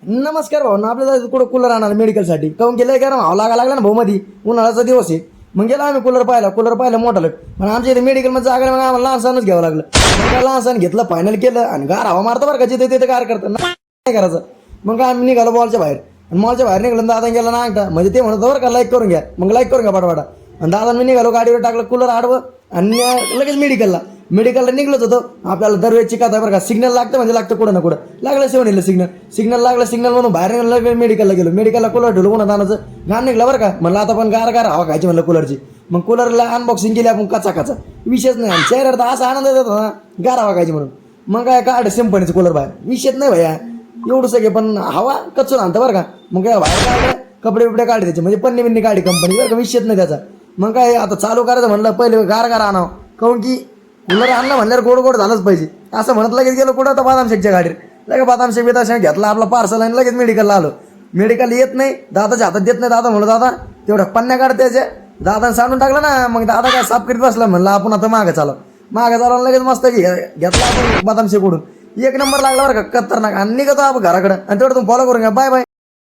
नमस्कार भाऊ ना आपल्याला कुठं कूलर आणणार मेडिकलसाठी काहून गेलं कारण भाव लागला ना भाऊ मध्ये उन्हाळ्याचा दिवस आहे. मग गेला आम्ही कूलर पाहिलं मोठा लग पण आमच्या इथे मेडिकलमध्ये जागा मग आम्हाला लहानसानच घ्यावं लागलं. मग लहानसान घेतलं फायनल केलं आणि गार हवा मारतं बरं का जिथे तिथे गार करतं नाही करायचं. मग आम्ही निघालो मॉलच्या बाहेर आणि मॉलच्या बाहेर निघालो दादा गेला ना अंगठा म्हणजे ते म्हणत बरं का लाईक करून घ्या मग लाईक करून घ्या पाठवाडा आणि दादा मी निघालो गाडीवर टाकलं कूलर आडवं आणि लगेच मेडिकलला निघलोच होतं. आपल्याला दरवेळची कथा बरं का सिग्नल लागतं म्हणजे लागतं कुठं ना कुठं लागलं शिवणीला सिग्नल लागलं सिग्नल म्हणून बाहेर निघालं मेडिकलला गेलो मेडिकलला कूलर ठेवलं कोणा दानाचं घाण निघलं बरं का म्हणलं आता पण गार हवा खायची म्हणलं कूलरची. मग कूलरला अनबॉक्सिंग केली आपण कचा विषयच नाही चेहऱ्यावर तर असा आनंद येतो ना गार हवा खायची म्हणून. मग काय काढ सिंपणीचं कूलर बाहेर विषयच नाही भैया एवढं सगळे पण हवा कचून आणतं बरं का. मग काय बाहेर काढलं कपडे काढे त्याचे म्हणजे पन्नी काढी कंपनी बरं का विषयच नाही त्याचा. मग काय आता चालू करायचं म्हणलं पहिले गार आणावं काहून की कूलर आणलं म्हणल्यावर गोड झालंच पाहिजे असं म्हणत लगेच गेलो कुठं तर बदाम शेकच्या गाडीवर लगेच बदाम शेक घेतला आपला पार्सल आणि लगेच मेडिकलला आलो. मेडिकल येत नाही दादाच्या हातात देत नाही दादा म्हणलं दादा तेवढ्या पन्न्या काढते त्याच्या दादाने सांडून टाकलं ना. मग दादा काय साफ करीत बसला म्हणलं आपण आता मागं चालू लगेच मस्त घेतला आपण बदाम शेक उडून एक नंबर लागला बरं का खतरनाक आणि निघतो आपण घराकडं आणि तेवढं तुम्ही फॉलो करून घ्या बाय.